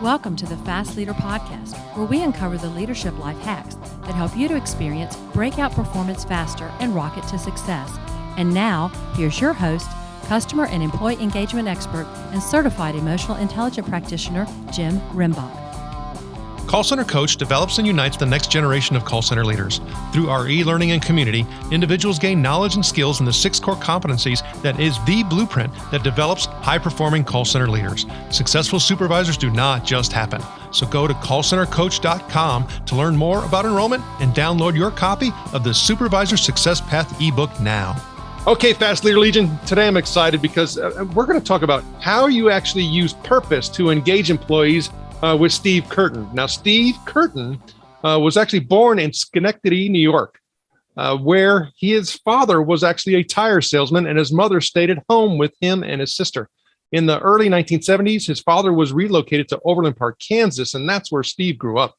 Welcome to the Fast Leader Podcast, where we uncover the leadership life hacks that help you to experience breakout performance faster and rocket to success. And now, here's your host, customer and employee engagement expert and certified emotional intelligence practitioner, Jim Rimbach. Call Center Coach develops and unites the next generation of call center leaders. Through our e-learning and community, individuals gain knowledge and skills in the 6 core competencies that is the blueprint that develops high-performing call center leaders. Successful supervisors do not just happen. So go to callcentercoach.com to learn more about enrollment and download your copy of the Supervisor Success Path ebook now. Okay, Fast Leader Legion, today I'm excited because we're going to talk about how you actually use purpose to engage employees with Steve Curtin. Now, Steve Curtin was actually born in Schenectady, New York, where his father was actually a tire salesman and his mother stayed at home with him and his sister. In the early 1970s, his father was relocated to Overland Park, Kansas, and that's where Steve grew up.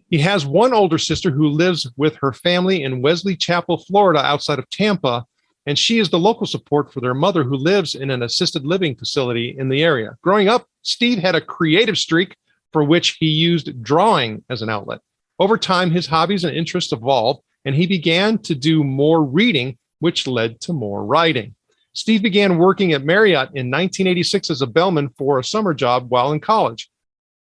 He has one older sister who lives with her family in Wesley Chapel, Florida, outside of Tampa, and she is the local support for their mother who lives in an assisted living facility in the area. Growing up, Steve had a creative streak for which he used drawing as an outlet. Over time, his hobbies and interests evolved, and he began to do more reading, which led to more writing. Steve began working at Marriott in 1986 as a bellman for a summer job while in college.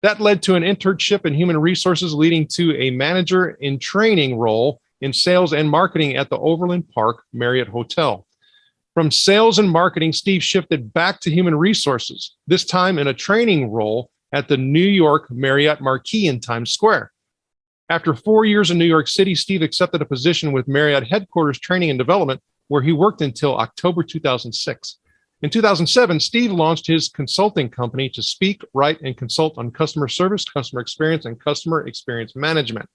That led to an internship in human resources, leading to a manager in training role in sales and marketing at the Overland Park Marriott Hotel. From sales and marketing, Steve shifted back to human resources, this time in a training role at the New York Marriott Marquis in Times Square. After 4 years in New York City, Steve accepted a position with Marriott Headquarters Training and Development, where he worked until October 2006. In 2007, Steve launched his consulting company to speak, write, and consult on customer service, customer experience, and customer experience management.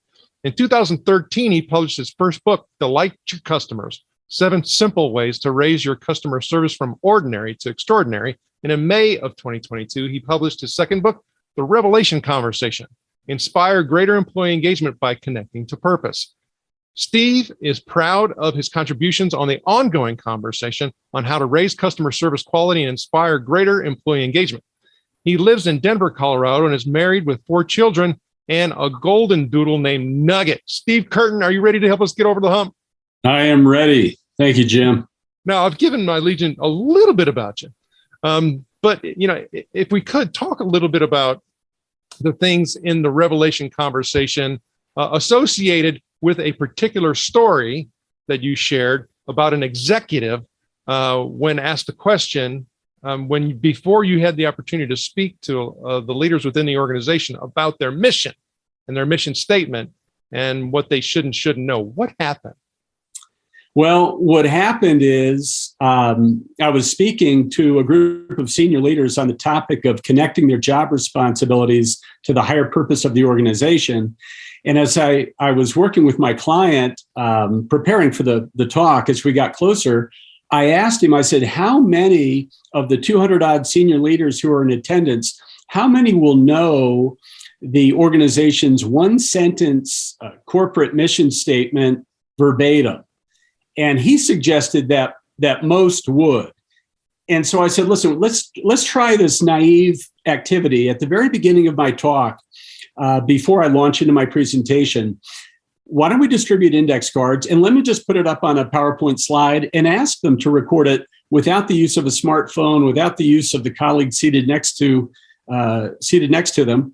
In 2013, he published his first book, Delight Your Customers, 7 Simple Ways to Raise Your Customer Service from Ordinary to Extraordinary. And in May of 2022, he published his second book, The Revelation Conversation, Inspire Greater Employee Engagement by Connecting to Purpose. Steve is proud of his contributions on the ongoing conversation on how to raise customer service quality and inspire greater employee engagement. He lives in Denver, Colorado, and is married with 4 children and a golden doodle named Nugget. Steve Curtin, are you ready to help us get over the hump? I am ready. Thank you, Jim. Now, I've given my Legion a little bit about you, but if we could talk a little bit about the things in the Revelation Conversation associated with a particular story that you shared about an executive when asked a question before you had the opportunity to speak to the leaders within the organization about their mission and their mission statement and what they should and shouldn't know. What happened? Well, what happened is I was speaking to a group of senior leaders on the topic of connecting their job responsibilities to the higher purpose of the organization. And as I was working with my client, preparing for the talk, as we got closer, I asked him, I said, how many of the 200 odd senior leaders who are in attendance, how many will know the organization's 1-sentence corporate mission statement verbatim? And he suggested that most would. And so I said, listen, let's try this naive activity at the very beginning of my talk, before I launch into my presentation. Why don't we distribute index cards? And let me just put it up on a PowerPoint slide and ask them to record it without the use of a smartphone, without the use of the colleague seated next to them.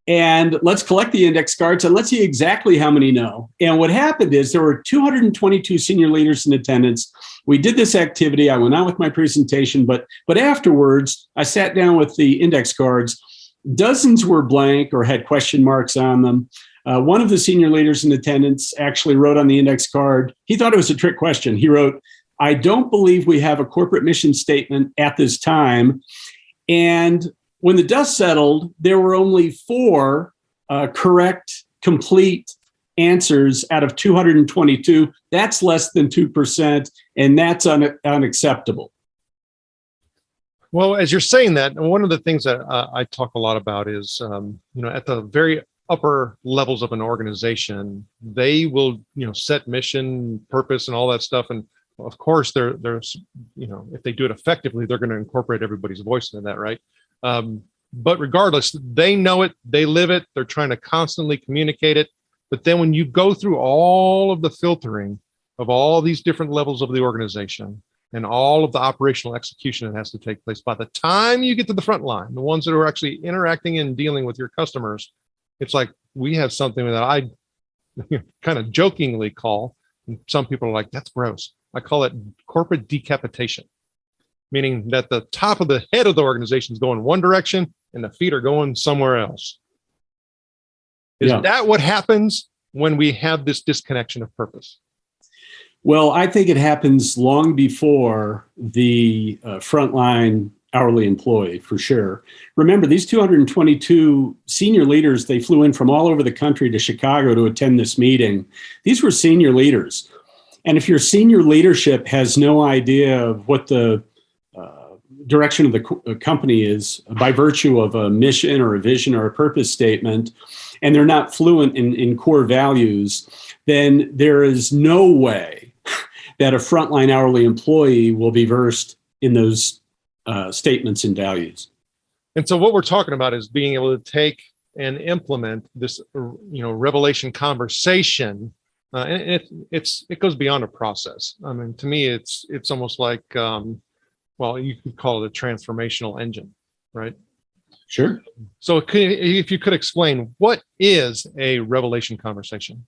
And let's collect the index cards and let's see exactly how many know. And what happened is there were 222 senior leaders in attendance. We did this activity. I went on with my presentation, but afterwards, I sat down with the index cards. Dozens were blank or had question marks on them. One of the senior leaders in attendance actually wrote on the index card, he thought it was a trick question. He wrote, I don't believe we have a corporate mission statement at this time. And when the dust settled, there were only 4 correct, complete answers out of 222. That's less than 2%, and that's unacceptable. Well, as you're saying that, one of the things that I talk a lot about is, at the very upper levels of an organization, they will, set mission, purpose, and all that stuff. And of course, there's, if they do it effectively, they're going to incorporate everybody's voice into that, right? But regardless, they know it, they live it, they're trying to constantly communicate it. But then when you go through all of the filtering of all these different levels of the organization and all of the operational execution that has to take place, by the time you get to the front line, the ones that are actually interacting and dealing with your customers, it's like we have something that I kind of jokingly call, and some people are like, that's gross. I call it corporate decapitation, meaning that the top of the head of the organization is going one direction and the feet are going somewhere else. Is that what happens when we have this disconnection of purpose? Well, I think it happens long before the frontline hourly employee, for sure. Remember, these 222 senior leaders, they flew in from all over the country to Chicago to attend this meeting. These were senior leaders. And if your senior leadership has no idea of what the direction of the company is by virtue of a mission or a vision or a purpose statement, and they're not fluent in core values, then there is no way that a frontline hourly employee will be versed in those statements and values. And so what we're talking about is being able to take and implement this, revelation conversation. And it goes beyond a process. I mean, to me, it's almost like, you could call it a transformational engine, right? Sure. So if you could explain, what is a revelation conversation?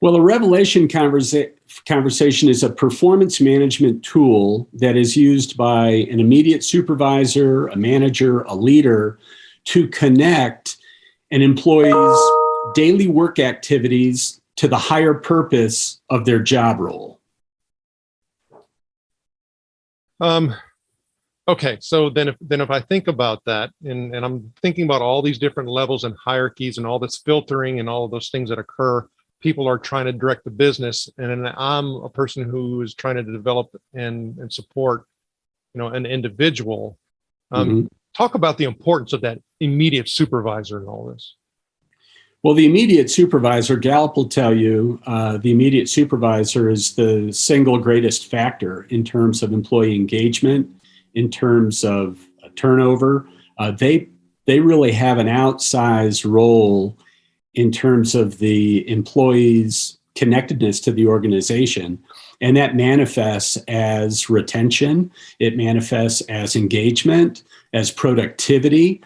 Well, a revelation conversation is a performance management tool that is used by an immediate supervisor, a manager, a leader to connect an employee's daily work activities to the higher purpose of their job role. Okay, so then if I think about that, and I'm thinking about all these different levels and hierarchies and all this filtering and all of those things that occur, people are trying to direct the business, and I'm a person who is trying to develop and support, an individual. Talk about the importance of that immediate supervisor in all this. Well, the immediate supervisor, Gallup will tell you, the immediate supervisor is the single greatest factor in terms of employee engagement, in terms of turnover. They really have an outsized role in terms of the employees' connectedness to the organization. And that manifests as retention. It manifests as engagement, as productivity.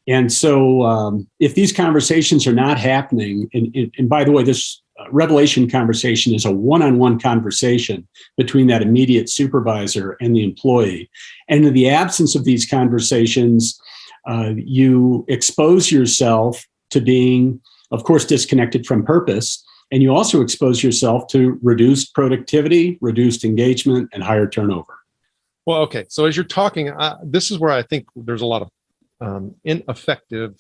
And so if these conversations are not happening, and by the way, this revelation conversation is a one-on-one conversation between that immediate supervisor and the employee. And in the absence of these conversations, you expose yourself to being, of course, disconnected from purpose. And you also expose yourself to reduced productivity, reduced engagement, and higher turnover. Well, okay. So as you're talking, this is where I think there's a lot of ineffective,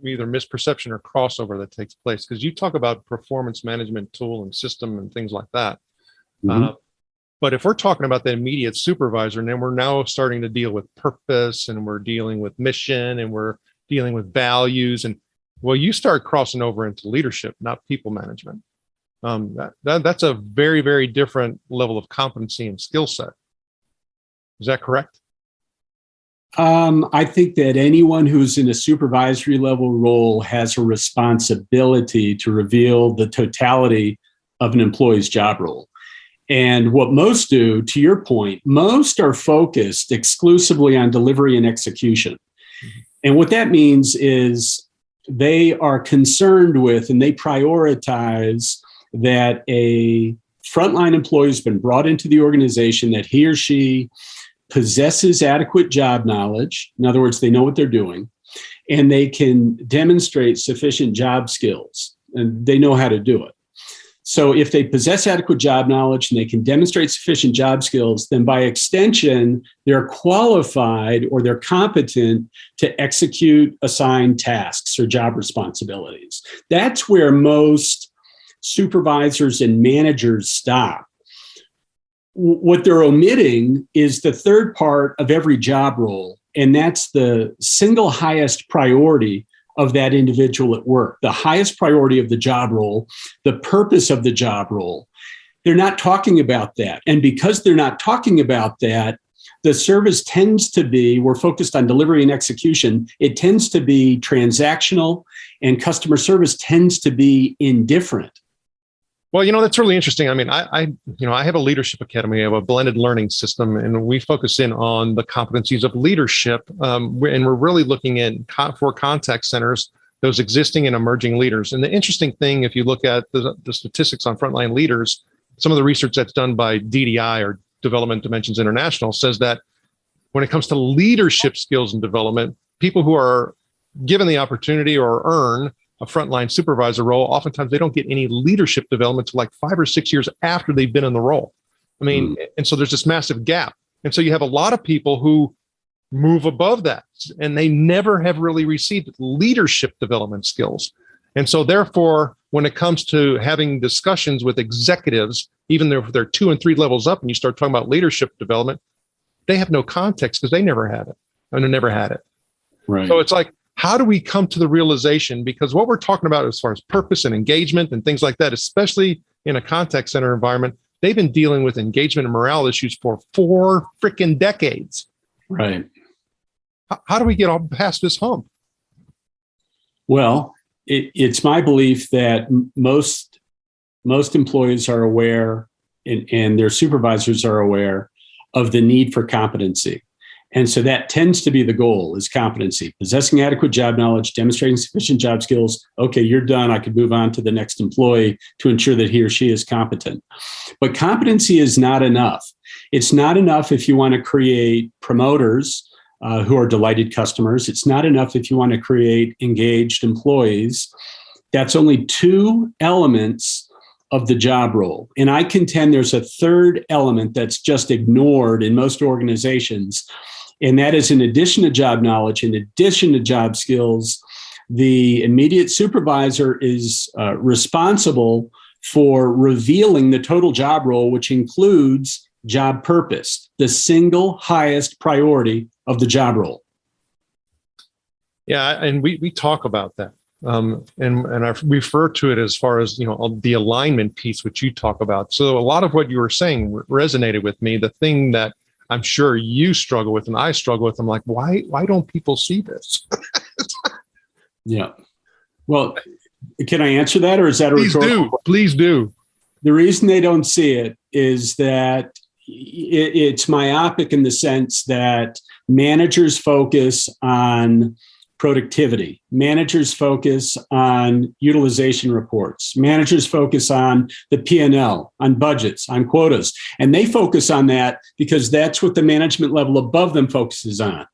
either misperception or crossover that takes place, because you talk about performance management tool and system and things like that. But if we're talking about the immediate supervisor, and then we're now starting to deal with purpose, and we're dealing with mission, and we're dealing with values, and you start crossing over into leadership, not people management. That's a very, very different level of competency and skill set. Is that correct? I think that anyone who's in a supervisory level role has a responsibility to reveal the totality of an employee's job role. And what most do, to your point, most are focused exclusively on delivery and execution. And what that means is they are concerned with and they prioritize that a frontline employee has been brought into the organization, that he or she possesses adequate job knowledge. In other words, they know what they're doing, and they can demonstrate sufficient job skills, and they know how to do it. So if they possess adequate job knowledge and they can demonstrate sufficient job skills, then by extension, they're qualified or they're competent to execute assigned tasks or job responsibilities. That's where most supervisors and managers stop. What they're omitting is the third part of every job role, and that's the single highest priority of that individual at work, the highest priority of the job role, the purpose of the job role. They're not talking about that. And because they're not talking about that, the service tends to be, we're focused on delivery and execution. It tends to be transactional, and customer service tends to be indifferent. Well, that's really interesting. I mean, I have a leadership academy. I have a blended learning system, and we focus in on the competencies of leadership. And we're really looking at for contact centers, those existing and emerging leaders. And the interesting thing, if you look at the statistics on frontline leaders, some of the research that's done by DDI, or Development Dimensions International, says that when it comes to leadership skills and development, people who are given the opportunity or earn a frontline supervisor role, oftentimes they don't get any leadership development till like 5 or 6 years after they've been in the role. I mean, and so there's this massive gap. And so you have a lot of people who move above that, and they never have really received leadership development skills. And so therefore, when it comes to having discussions with executives, even if they're 2 and 3 levels up, and you start talking about leadership development, they have no context because they never had it. And they never had it. Right. So it's like, how do we come to the realization? Because what we're talking about as far as purpose and engagement and things like that, especially in a contact center environment, they've been dealing with engagement and morale issues for 4 freaking decades. Right. How do we get all past this hump? Well, it's my belief that most employees are aware, and their supervisors are aware of the need for competency. And so that tends to be the goal, is competency, possessing adequate job knowledge, demonstrating sufficient job skills. Okay, you're done. I could move on to the next employee to ensure that he or she is competent. But competency is not enough. It's not enough if you want to create promoters who are delighted customers. It's not enough if you want to create engaged employees. That's only 2 elements of the job role. And I contend there's a third element that's just ignored in most organizations. And that is, in addition to job knowledge, in addition to job skills, the immediate supervisor is responsible for revealing the total job role, which includes job purpose, the single highest priority of the job role. Yeah, and we talk about that. And I refer to it as far as, the alignment piece, which you talk about. So a lot of what you were saying resonated with me. The thing that I'm sure you struggle with and I struggle with, I'm like, why don't people see this? Yeah. Well, can I answer that, or is that a rhetorical? Please do. The reason they don't see it is that it's myopic in the sense that managers focus on productivity. Managers focus on utilization reports. Managers focus on the P&L, on budgets, on quotas. And they focus on that because that's what the management level above them focuses on.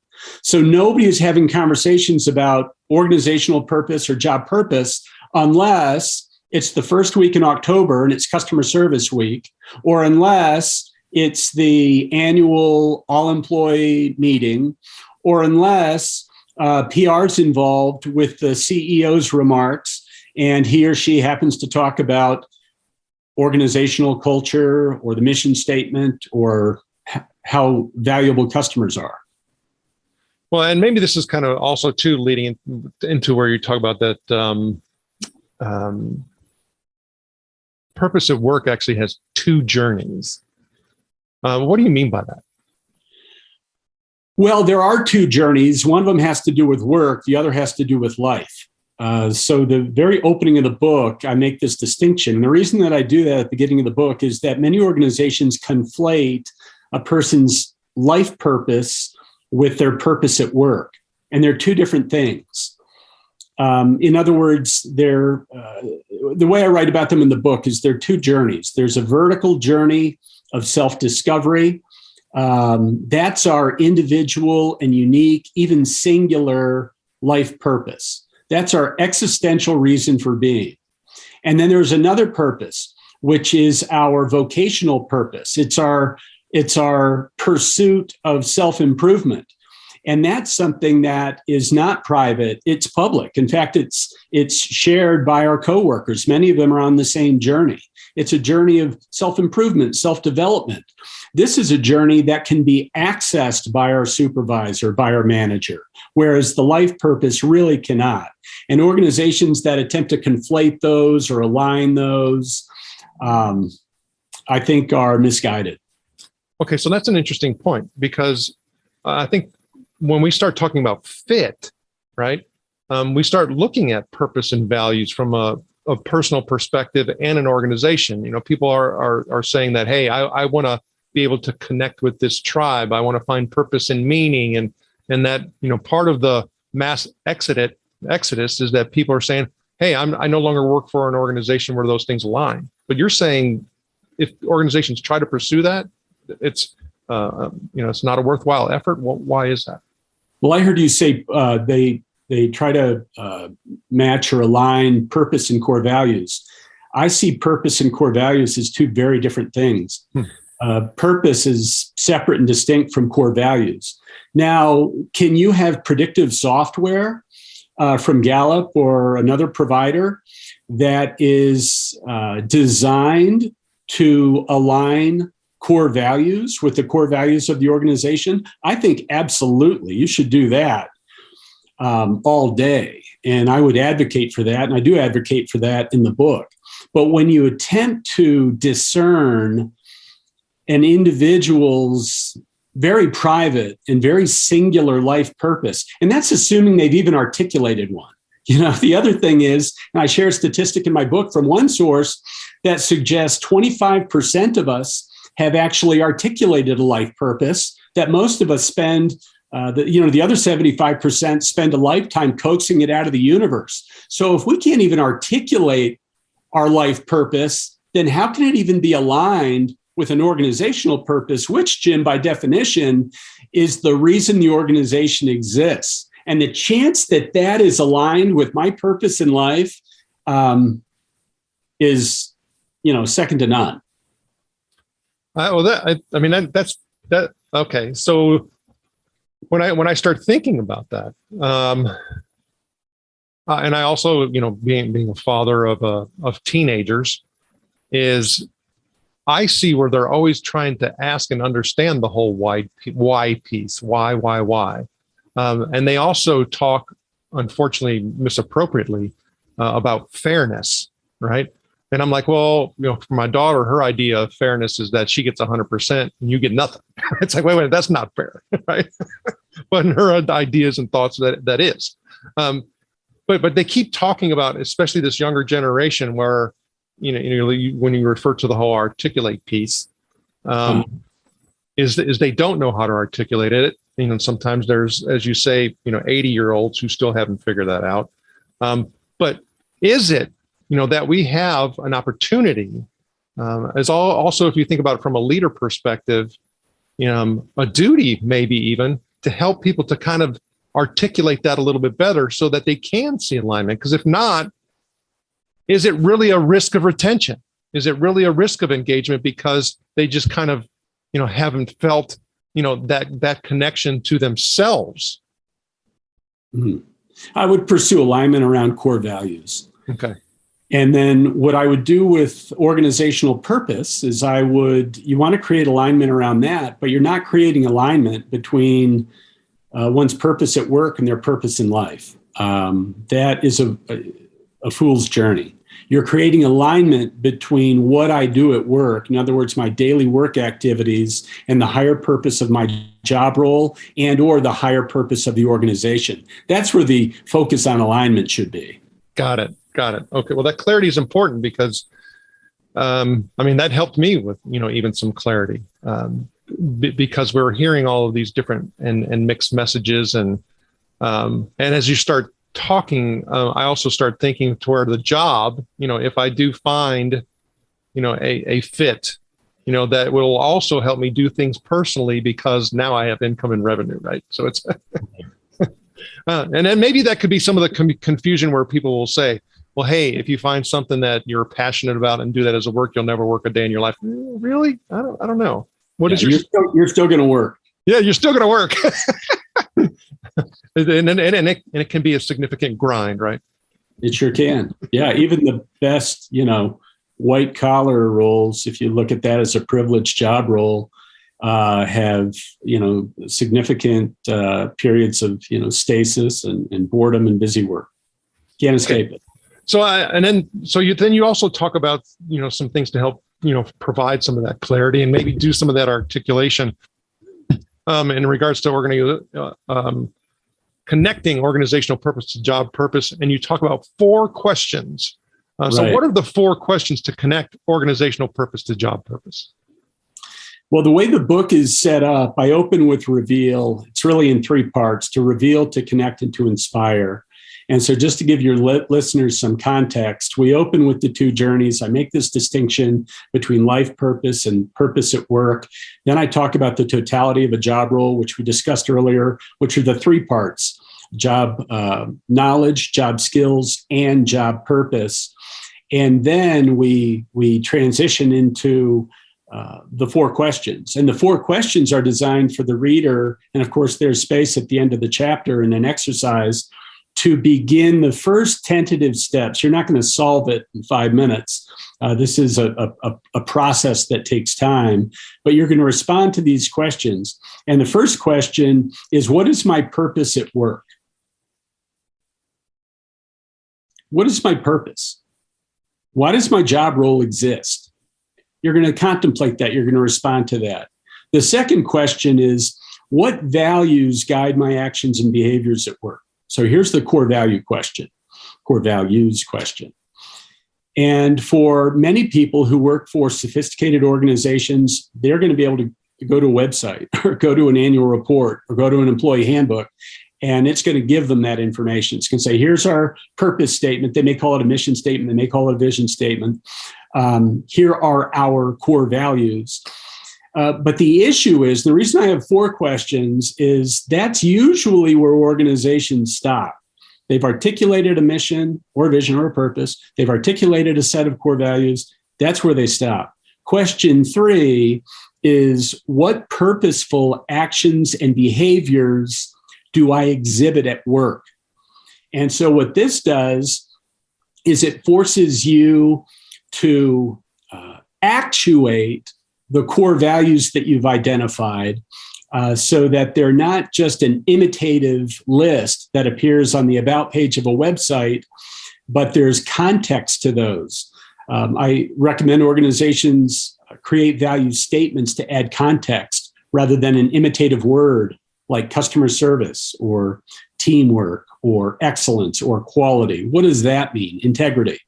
So nobody is having conversations about organizational purpose or job purpose unless it's the first week in October and it's customer service week, or unless it's the annual all-employee meeting, or unless PR's involved with the CEO's remarks, and he or she happens to talk about organizational culture or the mission statement or how valuable customers are. Well, and maybe this is kind of also too leading into where you talk about that purpose of work actually has 2 journeys. What do you mean by that? Well, there are 2 journeys. One of them has to do with work. The other has to do with life. So the very opening of the book, I make this distinction. And the reason that I do that at the beginning of the book is that many organizations conflate a person's life purpose with their purpose at work. And they're 2 different things. In other words, the way I write about them in the book is they're 2 journeys. There's a vertical journey of self-discovery. That's our individual and unique, even singular life purpose. That's our existential reason for being. And then there's another purpose, which is our vocational purpose. It's our pursuit of self-improvement. And that's something that is not private, it's public. In fact, it's shared by our coworkers. Many of them are on the same journey. It's a journey of self-improvement, self-development. This is a journey that can be accessed by our supervisor, by our manager, whereas the life purpose really cannot. And organizations that attempt to conflate those or align those, I think are misguided. Okay, so that's an interesting point, because I think when we start talking about fit, right, we start looking at purpose and values from a personal perspective and an organization. People are saying that, hey, I want to be able to connect with this tribe. I want to find purpose and meaning, and that part of the mass exodus is that people are saying, hey, I no longer work for an organization where those things align. But you're saying if organizations try to pursue that, it's it's not a worthwhile effort. Why is that? Well, I heard you say they try to match or align purpose and core values. I see purpose and core values as two very different things. Purpose is separate and distinct from core values. Now, can you have predictive software from Gallup or another provider that is designed to align core values with the core values of the organization? I think absolutely you should do that all day. And I would advocate for that. And I do advocate for that in the book. But when you attempt to discern an individual's very private and very singular life purpose, and that's assuming they've even articulated one. The other thing is, and I share a statistic in my book from one source that suggests 25% of us have actually articulated a life purpose, that most of us spend, the other 75% spend a lifetime coaxing it out of the universe. So if we can't even articulate our life purpose, then how can it even be aligned with an organizational purpose, which, Jim, by definition, is the reason the organization exists? And the chance that that is aligned with my purpose in life is, second to none. That's that. Okay, so when I start thinking about that, and I also, being a father of teenagers, is I see where they're always trying to ask and understand the whole why piece, why. And they also talk, unfortunately, misappropriately about fairness, right? And I'm like, well, for my daughter, her idea of fairness is that she gets 100% and you get nothing. It's like, wait, that's not fair, right? But in her ideas and thoughts, that is. But they keep talking about, especially this younger generation, where when you refer to the whole articulate piece, is they don't know how to articulate it. Sometimes there's, as you say, 80-year-olds who still haven't figured that out. But is it, that we have an opportunity, also, if you think about it from a leader perspective, a duty maybe even to help people to kind of articulate that a little bit better so that they can see alignment? Because if not, is it really a risk of retention? Is it really a risk of engagement because they just kind of, haven't felt, that connection to themselves? Mm-hmm. I would pursue alignment around core values. Okay. And then what I would do with organizational purpose is you want to create alignment around that, but you're not creating alignment between one's purpose at work and their purpose in life. That is a fool's journey. You're creating alignment between what I do at work, in other words, my daily work activities, and the higher purpose of my job role and or the higher purpose of the organization. That's where the focus on alignment should be. Got it. Okay. Well, that clarity is important because, that helped me with, even some clarity because we're hearing all of these different and mixed messages. And as you start talking, I also start thinking toward the job, if I do find, a fit, that will also help me do things personally because now I have income and revenue, right? So it's, and then maybe that could be some of the confusion where people will say, well, hey, if you find something that you're passionate about and do that as a work, you'll never work a day in your life. Really? I don't know. What is you're still going to work. Yeah, you're still going to work. and it can be a significant grind, right? It sure can. Yeah, even the best, white collar roles, if you look at that as a privileged job role, have, significant periods of, stasis and boredom and busy work. Can't escape it. So, you also talk about, some things to help provide some of that clarity and maybe do some of that articulation in regards to connecting organizational purpose to job purpose. And you talk about 4 questions. So what are the 4 questions to connect organizational purpose to job purpose? Well, the way the book is set up, I open with reveal. It's really in 3 parts: to reveal, to connect, and to inspire. And so just to give your listeners some context, we open with the 2 journeys. I make this distinction between life purpose and purpose at work. Then I talk about the totality of a job role, which we discussed earlier, which are the 3 parts: job knowledge, job skills, and job purpose. And then we transition into the 4 questions. And the 4 questions are designed for the reader. And of course, there's space at the end of the chapter and an exercise to begin the first tentative steps. You're not going to solve it in 5 minutes. This is a process that takes time, but you're going to respond to these questions. And the first question is, what is my purpose at work? What is my purpose? Why does my job role exist? You're going to contemplate that. You're going to respond to that. The second question is, what values guide my actions and behaviors at work? So here's the core values question. And for many people who work for sophisticated organizations, they're going to be able to go to a website or go to an annual report or go to an employee handbook, and it's going to give them that information. It's going to say, here's our purpose statement. They may call it a mission statement. They may call it a vision statement. Here are our core values. But the issue is, the reason I have 4 questions is that's usually where organizations stop. They've articulated a mission or a vision or a purpose. They've articulated a set of core values. That's where they stop. Question 3 is, what purposeful actions and behaviors do I exhibit at work? And so what this does is it forces you to actuate the core values that you've identified, so that they're not just an imitative list that appears on the about page of a website, but there's context to those. I recommend organizations create value statements to add context rather than an imitative word like customer service or teamwork or excellence or quality. What does that mean? Integrity.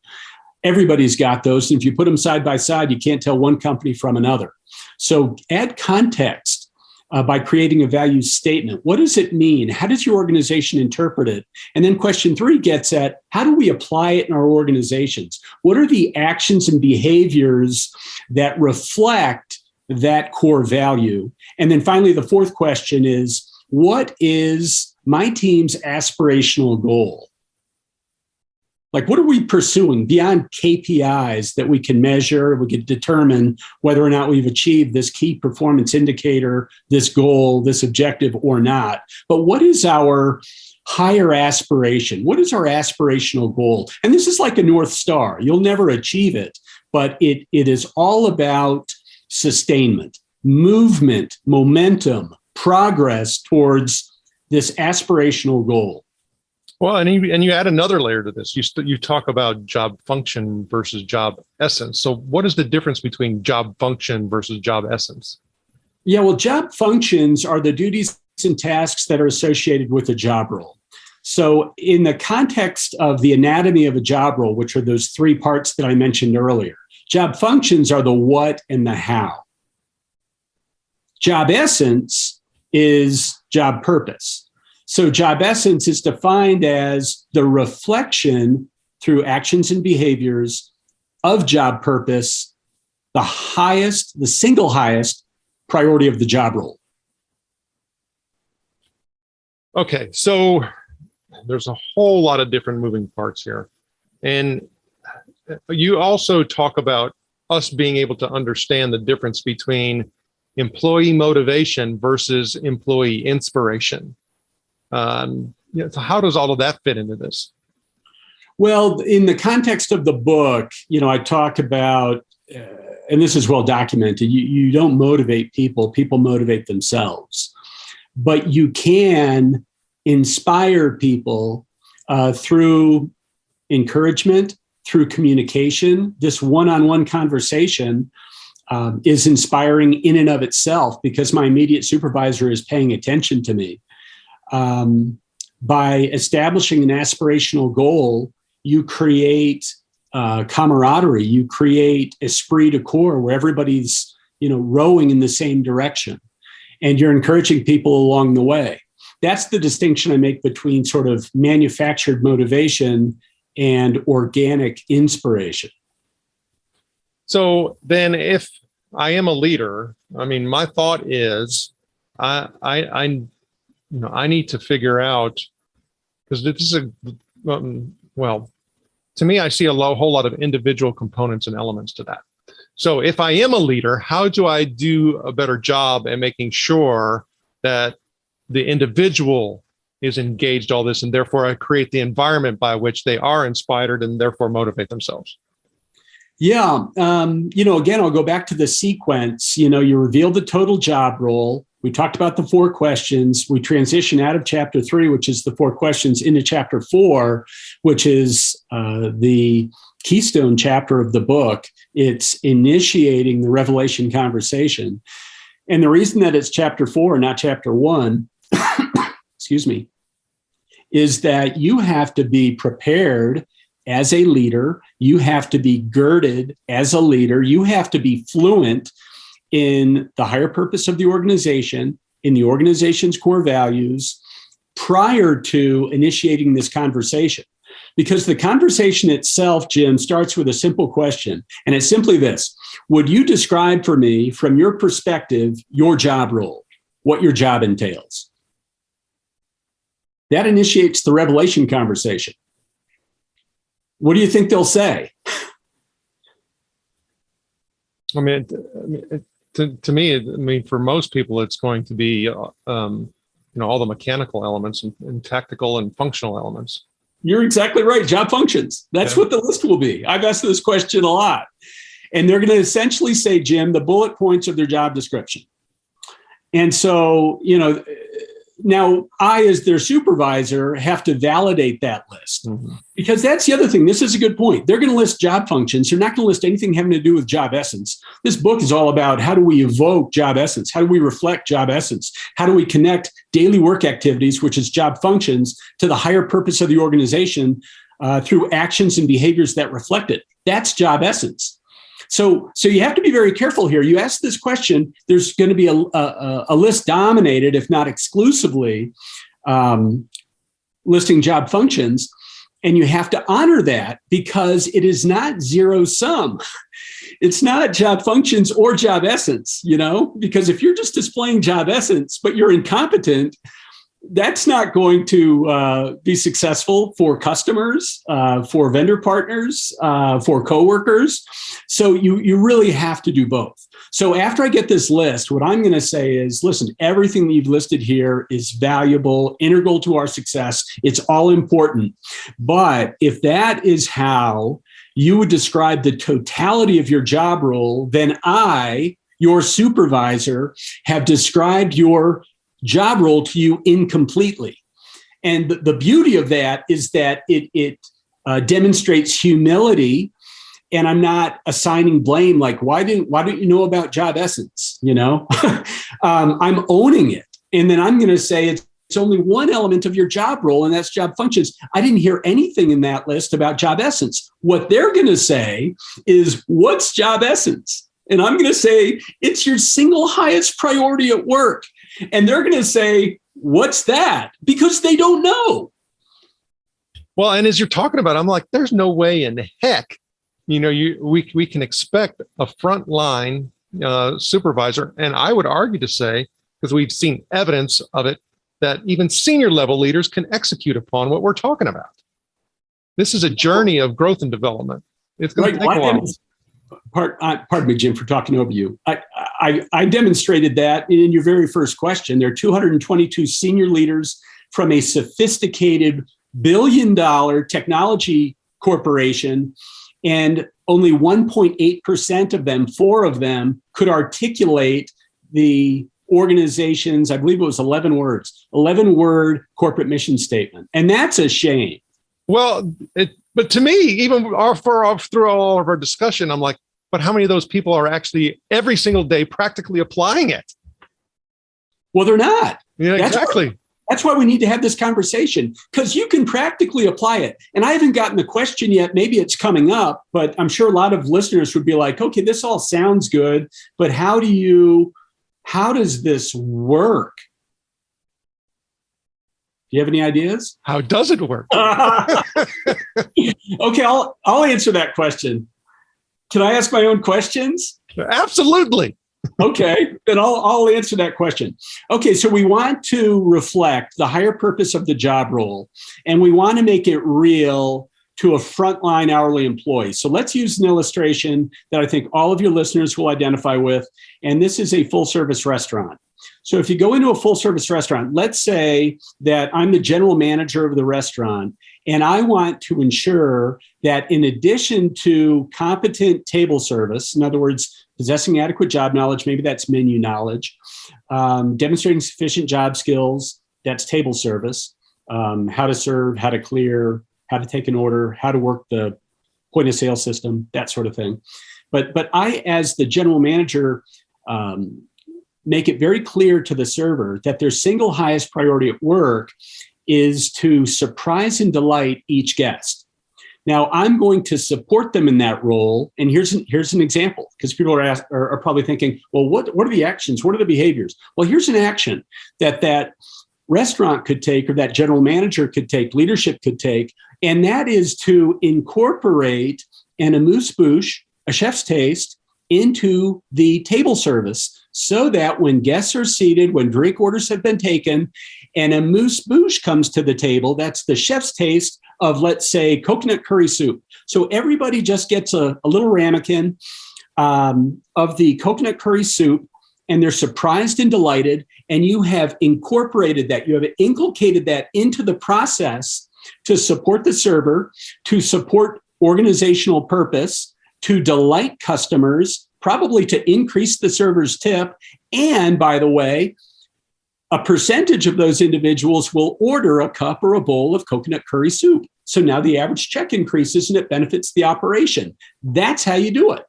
Everybody's got those. And if you put them side by side, you can't tell one company from another. So add context by creating a value statement. What does it mean? How does your organization interpret it? And then question 3 gets at, how do we apply it in our organizations? What are the actions and behaviors that reflect that core value? And then finally, the 4th question is, what is my team's aspirational goal? Like, what are we pursuing beyond KPIs that we can measure? We can determine whether or not we've achieved this key performance indicator, this goal, this objective or not. But what is our higher aspiration? What is our aspirational goal? And this is like a North Star. You'll never achieve it, but it is all about sustainment, movement, momentum, progress towards this aspirational goal. Well, and you add another layer to this. You talk about job function versus job essence. So what is the difference between job function versus job essence? Yeah, well, job functions are the duties and tasks that are associated with a job role. So in the context of the anatomy of a job role, which are those 3 parts that I mentioned earlier, job functions are the what and the how. Job essence is job purpose. So job essence is defined as the reflection through actions and behaviors of job purpose, the single highest priority of the job role. Okay, so there's a whole lot of different moving parts here. And you also talk about us being able to understand the difference between employee motivation versus employee inspiration. So how does all of that fit into this? Well, in the context of the book, I talk about, and this is well documented, you don't motivate people motivate themselves. But you can inspire people through encouragement, through communication. This one-on-one conversation is inspiring in and of itself because my immediate supervisor is paying attention to me. By establishing an aspirational goal, you create camaraderie, you create esprit de corps where everybody's, rowing in the same direction, and you're encouraging people along the way. That's the distinction I make between sort of manufactured motivation and organic inspiration. So then if I am a leader, my thought is I need to figure out, because this is to me, I see a whole lot of individual components and elements to that. So if I am a leader, how do I do a better job at making sure that the individual is engaged all this, and therefore I create the environment by which they are inspired and therefore motivate themselves? Yeah. Again, I'll go back to the sequence. You reveal the total job role. We talked about the 4 questions. We transition out of chapter 3, which is the 4 questions, into chapter 4, which is the keystone chapter of the book. It's initiating the revelation conversation. And the reason that it's chapter 4, not chapter 1, excuse me, is that you have to be prepared as a leader. You have to be girded as a leader. You have to be fluent in the higher purpose of the organization, in the organization's core values, prior to initiating this conversation. Because the conversation itself, Jim, starts with a simple question. And it's simply this: would you describe for me, from your perspective, your job role, what your job entails? That initiates the revelation conversation. What do you think they'll say? To me, for most people, it's going to be, all the mechanical elements and tactical and functional elements. You're exactly right. Job functions. That's what the list will be. I've asked this question a lot. And they're going to essentially say, Jim, the bullet points of their job description. And so, now I, as their supervisor, have to validate that list. Mm-hmm. Because that's the other thing. This is a good point. They're going to list job functions. They're not going to list anything having to do with job essence. This book is all about how do we evoke job essence? How do we reflect job essence? How do we connect daily work activities, which is job functions, to the higher purpose of the organization through actions and behaviors that reflect it? That's job essence. So you have to be very careful here. You ask this question, there's going to be a list dominated, if not exclusively, listing job functions. And you have to honor that because it is not zero sum. It's not job functions or job essence, because if you're just displaying job essence, but you're incompetent, that's not going to be successful for customers, for vendor partners, for coworkers. So you really have to do both. So after I get this list, what I'm going to say is, listen, everything that you've listed here is valuable, integral to our success. It's all important. But if that is how you would describe the totality of your job role, then I, your supervisor, have described your job role to you incompletely. And the beauty of that is that it demonstrates humility, and I'm not assigning blame. Like, why don't you know about job essence? I'm owning it. And then I'm going to say it's only one element of your job role, and that's job functions. I didn't hear anything in that list about job essence. What they're going to say is, what's job essence? And I'm going to say, it's your single highest priority at work. And they're going to say, what's that? Because they don't know. Well, and as you're talking about it, I'm like, there's no way in heck, we can expect a frontline supervisor. And I would argue to say, because we've seen evidence of it, that even senior level leaders can execute upon what we're talking about. This is a journey of growth and development. It's going to take a while. Pardon me, Jim, for talking over you. I demonstrated that in your very first question. There are 222 senior leaders from a sophisticated billion-dollar technology corporation, and only 1.8% of them, 4 of them, could articulate the organization's, I believe it was 11-word corporate mission statement. And that's a shame. Well, But to me, even through all of our discussion, I'm like, but how many of those people are actually every single day practically applying it? Well, they're not. Yeah, exactly. That's why we need to have this conversation, because you can practically apply it. And I haven't gotten the question yet. Maybe it's coming up, but I'm sure a lot of listeners would be like, okay, this all sounds good, but how does this work? Do you have any ideas? How does it work? Okay, I'll answer that question. Can I ask my own questions? Absolutely. Okay, then I'll answer that question. Okay, so we want to reflect the higher purpose of the job role, and we want to make it real to a frontline hourly employee. So let's use an illustration that I think all of your listeners will identify with, and this is a full-service restaurant. So if you go into a full-service restaurant, let's say that I'm the general manager of the restaurant, and I want to ensure that in addition to competent table service, in other words, possessing adequate job knowledge, maybe that's menu knowledge, demonstrating sufficient job skills, that's table service, how to serve, how to clear, how to take an order, how to work the point of sale system, that sort of thing. But I, as the general manager, make it very clear to the server that their single highest priority at work is to surprise and delight each guest. Now, I'm going to support them in that role. And here's an example, because people are probably thinking, well, what are the actions? What are the behaviors? Well, here's an action that restaurant could take, or that general manager could take, leadership could take, and that is to incorporate an amuse-bouche, a chef's taste, into the table service, so that when guests are seated, when drink orders have been taken, and amuse-bouche comes to the table, that's the chef's taste of, let's say, coconut curry soup. So everybody just gets a little ramekin of the coconut curry soup, and they're surprised and delighted, and you have incorporated that, you have inculcated that into the process to support the server, to support organizational purpose, to delight customers, probably to increase the server's tip. And by the way, a percentage of those individuals will order a cup or a bowl of coconut curry soup. So now the average check increases and it benefits the operation. That's how you do it.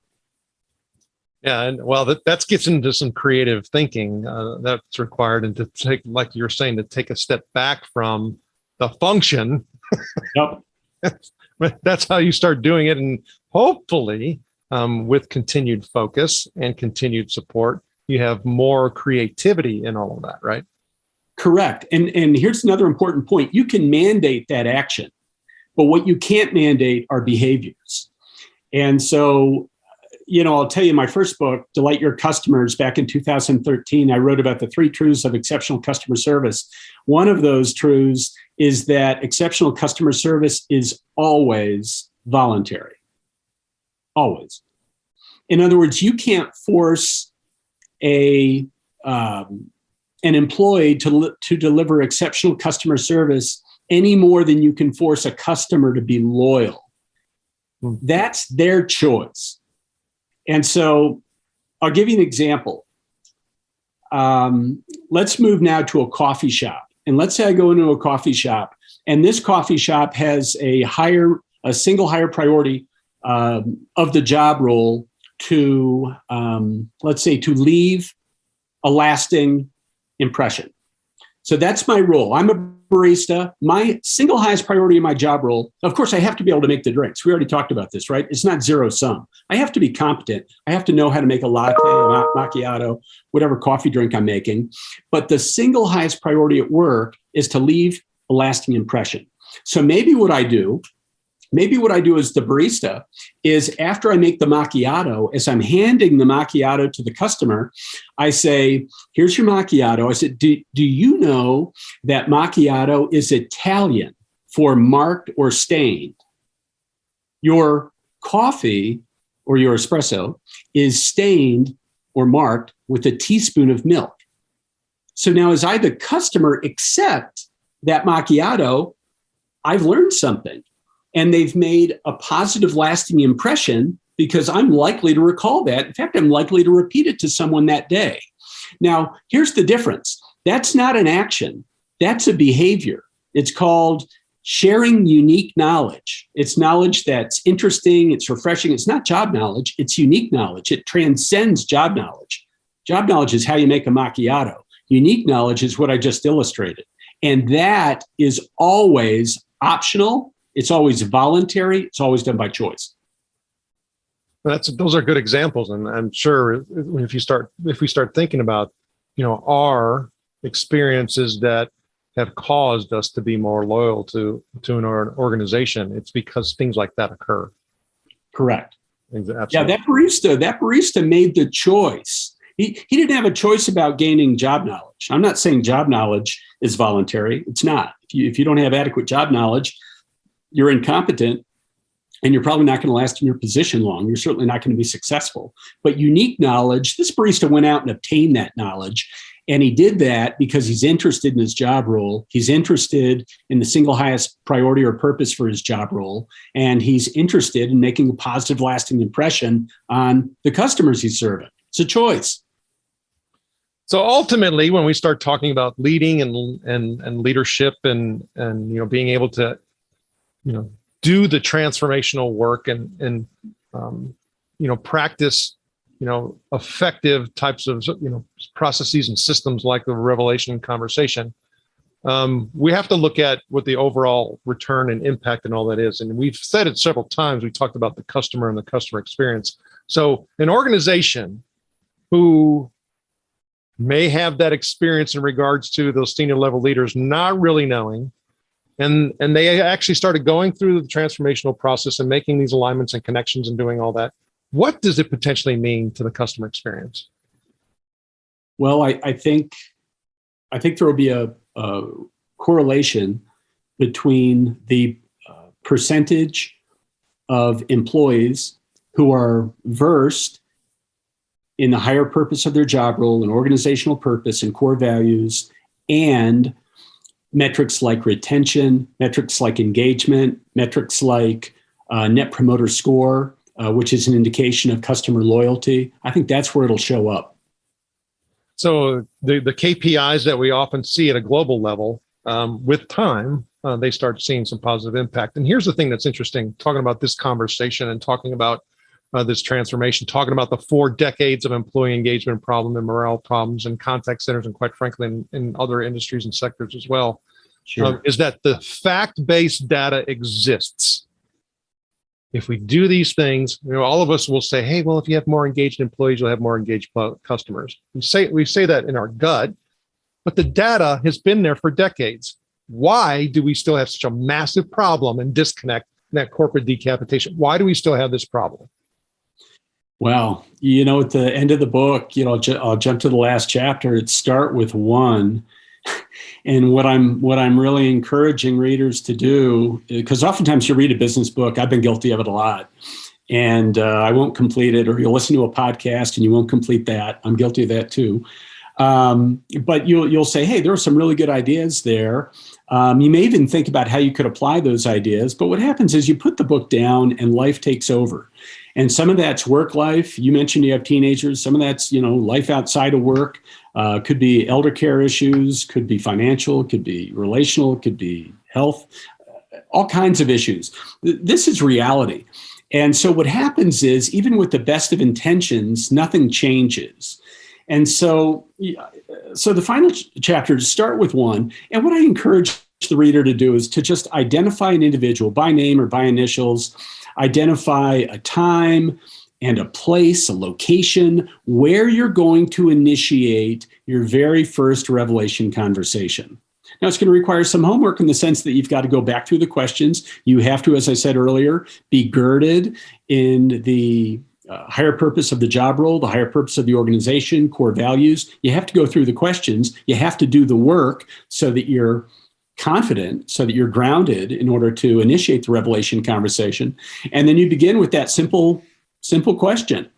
Yeah, and well, that gets into some creative thinking that's required, and to take, like you're saying, to take a step back from the function. Yep. That's how you start doing it, and hopefully, with continued focus and continued support, you have more creativity in all of that, right? Correct. And here's another important point. You can mandate that action, but what you can't mandate are behaviors. And so, I'll tell you, my first book, Delight Your Customers, back in 2013, I wrote about the 3 truths of exceptional customer service. One of those truths is that exceptional customer service is always voluntary. Always. In other words, you can't force an employee to deliver exceptional customer service any more than you can force a customer to be loyal. That's their choice. And so I'll give you an example. Let's move now to a coffee shop. And let's say I go into a coffee shop, and this coffee shop has a single higher priority of the job role to, let's say, to leave a lasting impression. So that's my role. I'm a barista. My single highest priority in my job role, of course, I have to be able to make the drinks. We already talked about this, right? It's not zero sum. I have to be competent. I have to know how to make a latte, a macchiato, whatever coffee drink I'm making. But the single highest priority at work is to leave a lasting impression. So maybe what I do as the barista is, after I make the macchiato, as I'm handing the macchiato to the customer, I say, here's your macchiato. I said, do you know that macchiato is Italian for marked or stained? Your coffee or your espresso is stained or marked with a teaspoon of milk. So now, as I, the customer, accept that macchiato, I've learned something. And they've made a positive, lasting impression, because I'm likely to recall that. In fact, I'm likely to repeat it to someone that day. Now, here's the difference. That's not an action. That's a behavior. It's called sharing unique knowledge. It's knowledge that's interesting, it's refreshing. It's not job knowledge, it's unique knowledge. It transcends job knowledge. Job knowledge is how you make a macchiato. Unique knowledge is what I just illustrated. And that is always optional. It's always voluntary. It's always done by choice. Those are good examples. And I'm sure if we start thinking about, our experiences that have caused us to be more loyal to an organization, it's because things like that occur. Correct. Absolutely. Yeah, that barista made the choice. He didn't have a choice about gaining job knowledge. I'm not saying job knowledge is voluntary. It's not. If you don't have adequate job knowledge, you're incompetent, and you're probably not going to last in your position long. You're certainly not going to be successful. But unique knowledge, this barista went out and obtained that knowledge. And he did that because he's interested in his job role. He's interested in the single highest priority or purpose for his job role. And he's interested in making a positive, lasting impression on the customers he's serving. It's a choice. So ultimately, when we start talking about leading and leadership and being able to do the transformational work and practice effective types of processes and systems like the Revelation conversation, we have to look at what the overall return and impact and all that is. And we've said it several times. We talked about the customer and the customer experience. So an organization who may have that experience in regards to those senior level leaders not really knowing, and they actually started going through the transformational process and making these alignments and connections and doing all that. What does it potentially mean to the customer experience? Well, I think there will be a correlation between the percentage of employees who are versed in the higher purpose of their job role and organizational purpose and core values, and metrics like retention, metrics like engagement, metrics like net promoter score, which is an indication of customer loyalty. I think that's where it'll show up. So the KPIs that we often see at a global level, with time, they start seeing some positive impact. And here's the thing that's interesting, talking about this conversation and talking about this transformation, talking about the 4 decades of employee engagement problem and morale problems and contact centers, and quite frankly, in other industries and sectors as well, Sure. Is that the fact-based data exists. If we do these things, all of us will say, hey, well, if you have more engaged employees, you'll have more engaged customers. We say that in our gut, but the data has been there for decades. Why do we still have such a massive problem and disconnect, that corporate decapitation? Why do we still have this problem? Well, at the end of the book, I'll jump to the last chapter. It start with one. And what I'm really encouraging readers to do, because oftentimes you read a business book, I've been guilty of it a lot, and I won't complete it, or you'll listen to a podcast and you won't complete that. I'm guilty of that too. But you'll say, hey, there are some really good ideas there. You may even think about how you could apply those ideas. But what happens is you put the book down and life takes over. And some of that's work life. You mentioned you have teenagers. Some of that's, life outside of work. Could be elder care issues, could be financial, could be relational, could be health, all kinds of issues. This is reality. And so what happens is, even with the best of intentions, nothing changes. And so the final chapter, to start with one, and what I encourage the reader to do is to just identify an individual by name or by initials, identify a time and a place, a location, where you're going to initiate your very first Revelation conversation. Now, it's going to require some homework in the sense that you've got to go back through the questions. You have to, as I said earlier, be girded in the higher purpose of the job role, the higher purpose of the organization, core values. You have to go through the questions. You have to do the work so that you're confident, so that you're grounded in order to initiate the Revelation conversation. And then you begin with that simple question.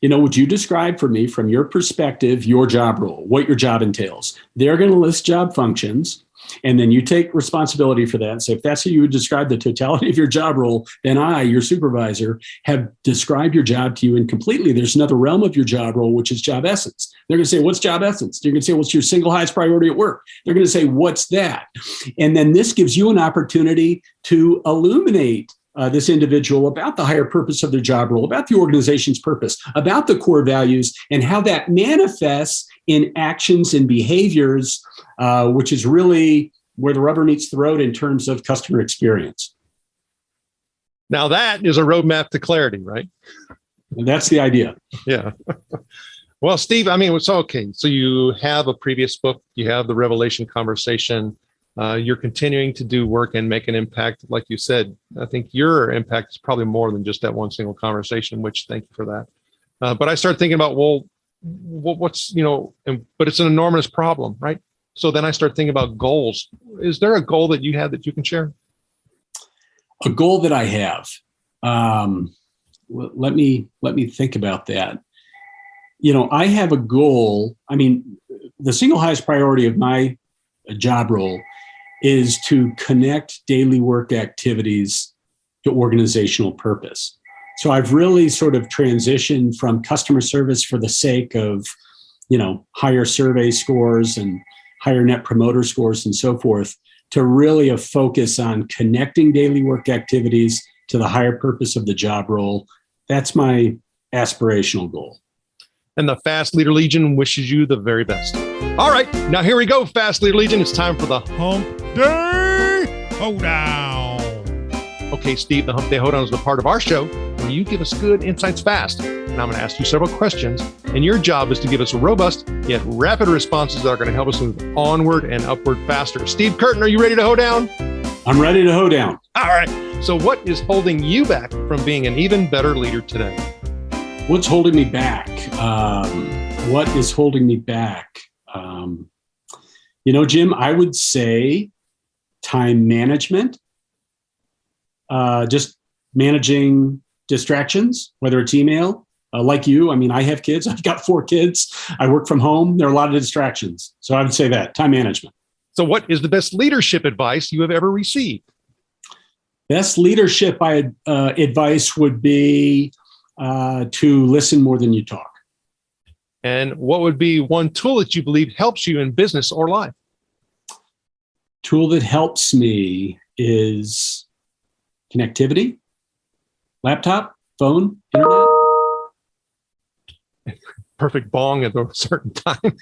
Would you describe for me, from your perspective, your job role, what your job entails? They're going to list job functions. And then you take responsibility for that and say, if that's how you would describe the totality of your job role, then I, your supervisor, have described your job to you incompletely. There's another realm of your job role, which is job essence. They're going to say, what's job essence? You're going to say, what's your single highest priority at work? They're going to say, what's that? And then this gives you an opportunity to illuminate this individual about the higher purpose of their job role, about the organization's purpose, about the core values, and how that manifests in actions and behaviors, which is really where the rubber meets the road in terms of customer experience. Now that is a roadmap to clarity, right? And that's the idea. Yeah. Well, Steve, I mean, it's okay. So you have a previous book, you have the Revelation Conversation. You're continuing to do work and make an impact. Like you said, I think your impact is probably more than just that one single conversation, which thank you for that. But I started thinking about, well, what's, but it's an enormous problem, right? So then I start thinking about goals. Is there a goal that you have that you can share? A goal that I have. Let me think about that. I have a goal. I mean, the single highest priority of my job role is to connect daily work activities to organizational purpose. So I've really sort of transitioned from customer service for the sake of, higher survey scores and higher net promoter scores and so forth, to really a focus on connecting daily work activities to the higher purpose of the job role. That's my aspirational goal. And the Fast Leader Legion wishes you the very best. All right, now here we go, Fast Leader Legion. It's time for the Hump Day Hoedown. Okay, Steve, the Hump Day Hoedown is the part of our show where you give us good insights fast. And I'm going to ask you several questions. And your job is to give us robust yet rapid responses that are going to help us move onward and upward faster. Steve Curtin, are you ready to hoe down? I'm ready to hoe down. All right. So what is holding you back from being an even better leader today? What's holding me back? What is holding me back? Jim, I would say time management, just managing distractions, whether it's email, like you. I mean, I have kids. I've got 4 kids. I work from home. There are a lot of distractions. So I would say that, time management. So what is the best leadership advice you have ever received? Best leadership advice would be to listen more than you talk. And what would be one tool that you believe helps you in business or life? Tool that helps me is connectivity, laptop, phone, internet. Perfect bong at a certain time.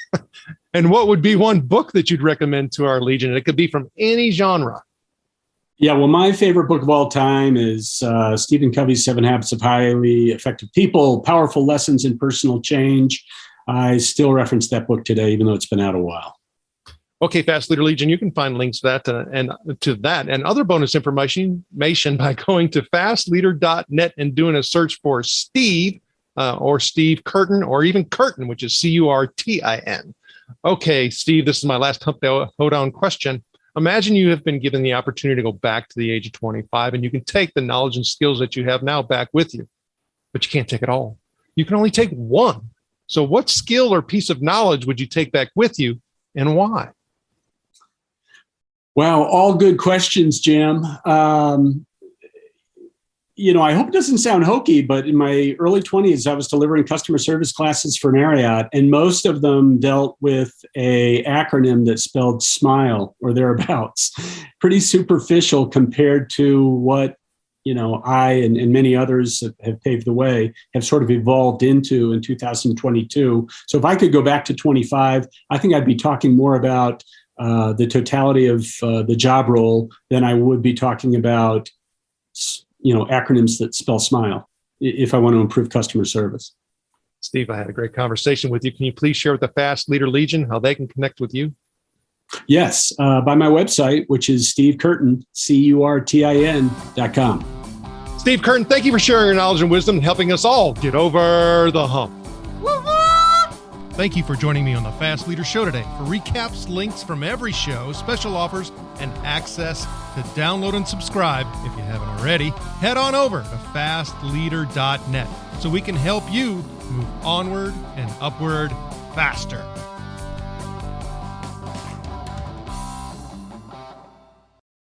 And what would be one book that you'd recommend to our Legion? It could be from any genre. Yeah, well, my favorite book of all time is Stephen Covey's 7 Habits of Highly Effective People, Powerful Lessons in Personal Change. I still reference that book today, even though it's been out a while. Okay, Fast Leader Legion, you can find links to that and other bonus information by going to fastleader.net and doing a search for Steve or Steve Curtin, or even Curtin, which is Curtin. Okay, Steve, this is my last Hump Day Hoedown question. Imagine you have been given the opportunity to go back to the age of 25, and you can take the knowledge and skills that you have now back with you, but you can't take it all. You can only take one. So what skill or piece of knowledge would you take back with you, and why? Wow, all good questions, Jim. I hope it doesn't sound hokey, but in my early 20s, I was delivering customer service classes for Marriott, and most of them dealt with an acronym that spelled SMILE or thereabouts. Pretty superficial compared to what I and many others have paved the way, have sort of evolved into in 2022. So if I could go back to 25, I think I'd be talking more about the totality of the job role than I would be talking about acronyms that spell SMILE if I want to improve customer service. Steve, I had a great conversation with you. Can you please share with the Fast Leader Legion how they can connect with you? Yes, by my website, which is Steve Curtin, CURTIN.com. Steve Curtin, thank you for sharing your knowledge and wisdom and helping us all get over the hump. Thank you for joining me on the Fast Leader Show today. For recaps, links from every show, special offers, and access to download and subscribe, if you haven't already, head on over to fastleader.net so we can help you move onward and upward faster.